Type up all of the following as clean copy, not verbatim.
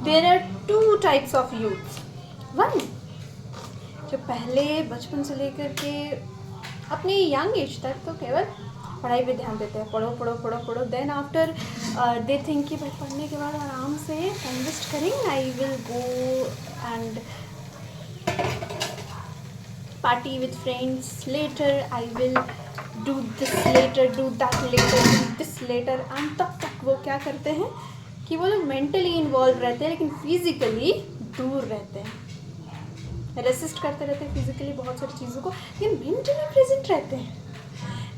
There are two types of youth. One, जो पहले बचपन से लेकर के अपनी यंग एज तक तो केवल पढ़ाई पे ध्यान देते हैं, पढ़ो पढ़ो पढ़ो पढ़ो. देन आफ्टर दे थिंक कि भाई पढ़ने के बाद आराम से इन्वेस्ट करेंगे, I will go and party with friends later, I will do this later, do that later, do this later. And तब तक वो क्या करते हैं कि वो लोग मेंटली इन्वॉल्व रहते हैं लेकिन फिजिकली दूर रहते हैं. रेसिस्ट करते रहते हैं फिजिकली बहुत सारी चीज़ों को, लेकिन मेंटली प्रेजेंट रहते हैं.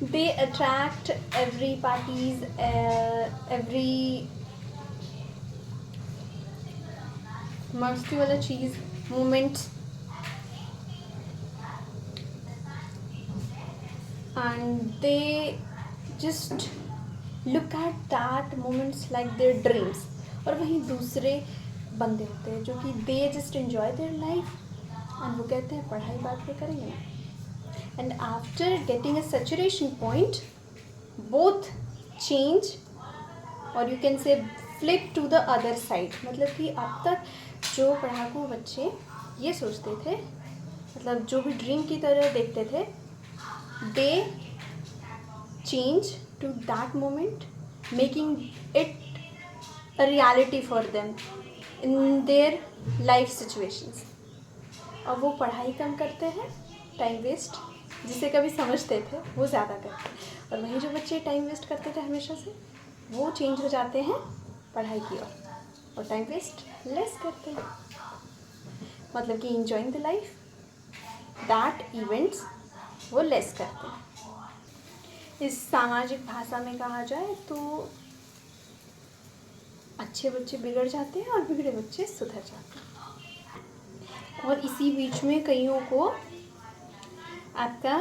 They attract every parties, every मस्ती वाला चीज़, moments, and they just look at that moments like their dreams. और वहीं दूसरे बंदे होते हैं जो कि they just enjoy their life and वो कहते हैं पढ़ाई बाद में करेंगे ना. And after getting a saturation point both change, और you can say flip to the other side. मतलब कि अब तक जो पढ़ाकू बच्चे ये सोचते थे, मतलब जो भी ड्रीम की तरह देखते थे, they change to that moment, making it a reality for them in their life situations. और वो पढ़ाई कम करते हैं, टाइम वेस्ट जिसे कभी समझते थे वो ज़्यादा करते हैं. और वहीं जो बच्चे टाइम वेस्ट करते थे हमेशा से, वो चेंज हो जाते हैं पढ़ाई की ओर और टाइम वेस्ट लेस करते हैं. मतलब कि enjoying the life, that events वो लेस करते हैं. इस सामाजिक भाषा में कहा जाए तो अच्छे बच्चे बिगड़ जाते हैं और बिगड़े बच्चे सुधर जाते हैं. और इसी बीच में कईयों को आपका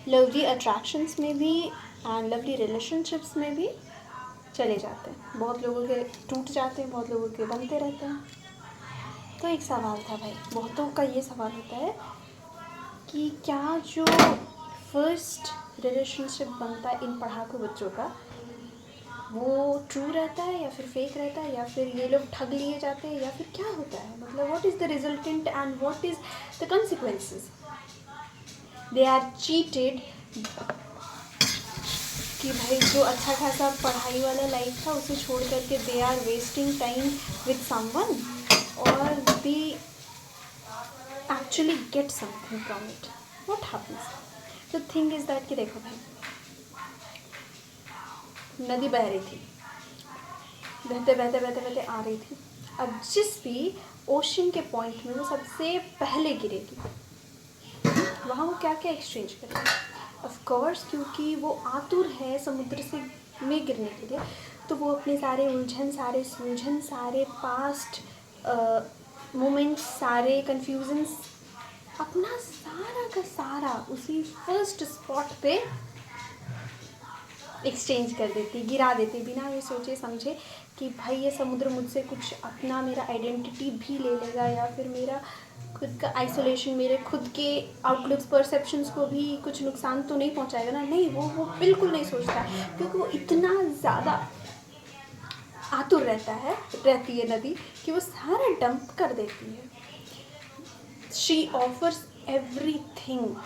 लवली अट्रैक्शंस में भी एंड लवली रिलेशनशिप्स में भी चले जाते हैं. बहुत लोगों के टूट जाते हैं, बहुत लोगों के बनते रहते हैं. तो एक सवाल था भाई, बहुतों का ये सवाल होता है कि क्या जो फर्स्ट रिलेशनशिप बनता है इन पढ़ाकू बच्चों का वो ट्रू रहता है या फिर फेक रहता है, या फिर ये लोग ठग लिए जाते हैं, या फिर क्या होता है. मतलब what is the resultant and what is the consequences. They are cheated कि भाई जो अच्छा खासा पढ़ाई वाला लाइफ था उसे छोड़ करके they are wasting time with someone, और they actually get something from it. What happens? The thing is that कि देखो भाई, नदी बह रही थी, बहते बहते बहते बहते आ रही थी. अब जिस भी ओशन के पॉइंट में वो सबसे पहले गिरेगी वहाँ वो क्या क्या एक्सचेंज करेगी. ऑफ कोर्स क्योंकि वो आतुर है समुद्र से में गिरने के लिए, तो वो अपने सारे उलझन, सारे सुलझन, सारे पास्ट मोमेंट्स, सारे कन्फ्यूजन्स, अपना सारा का सारा उसी फर्स्ट स्पॉट पे एक्सचेंज कर देती, गिरा देती, बिना ये सोचे समझे कि भाई ये समुद्र मुझसे कुछ अपना मेरा आइडेंटिटी भी ले लेगा, या फिर मेरा खुद का आइसोलेशन, मेरे खुद के आउटलुक्स, परसेप्शंस को भी कुछ नुकसान तो नहीं पहुंचाएगा ना. नहीं, वो बिल्कुल नहीं सोचता, क्योंकि वो इतना ज़्यादा आतुर रहती है नदी कि वो सारा डंप कर देती है. She offers everything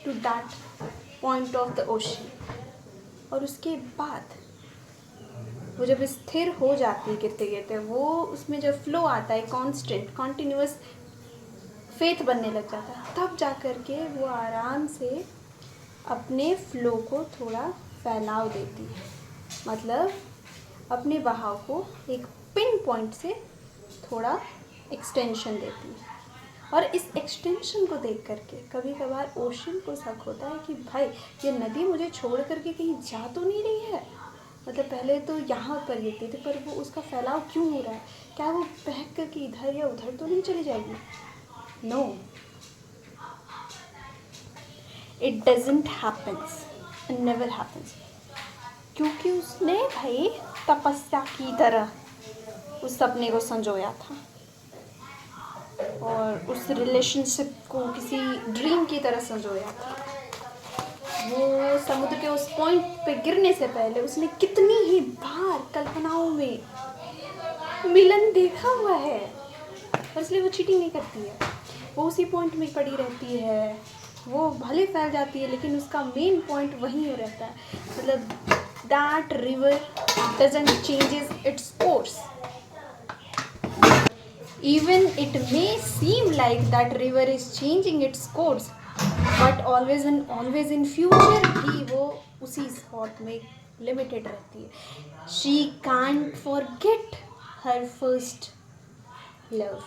to that point of the ocean. और उसके बाद वो जब स्थिर हो जाती है गिरते गिरते, वो उसमें जब फ्लो आता है, कांस्टेंट कॉन्टिन्यूअस फेथ बनने लग जाता है, तब जा कर के वो आराम से अपने फ्लो को थोड़ा फैलाव देती है. मतलब अपने बहाव को एक पिन पॉइंट से थोड़ा एक्सटेंशन देती है. और इस एक्सटेंशन को देख करके कभी कभार ओशन को शक होता है कि भाई ये नदी मुझे छोड़ करके कहीं जा तो नहीं रही है. मतलब पहले तो यहाँ पर गिरती थी, पर वो उसका फैलाव क्यों हो रहा है, क्या वो बहक करके इधर या उधर तो नहीं चली जाएगी. No, it doesn't happens, it never happens. क्योंकि उसने भाई तपस्या की तरह उस सपने को संजोया था और उस रिलेशनशिप को किसी ड्रीम की तरह संजोया था. वो समुद्र के उस पॉइंट पे गिरने से पहले उसने कितनी ही बार कल्पनाओं में मिलन देखा हुआ है, और इसलिए वो चीटिंग नहीं करती है। वो उसी पॉइंट में पड़ी रहती है, वो भले फैल जाती है लेकिन उसका मेन पॉइंट वहीं हो रहता है। मतलब that river doesn't changes its course, even it may seem like that river is changing its course, but always in future भी वो उसी स्पॉट में लिमिटेड रहती है। she can't forget her first love,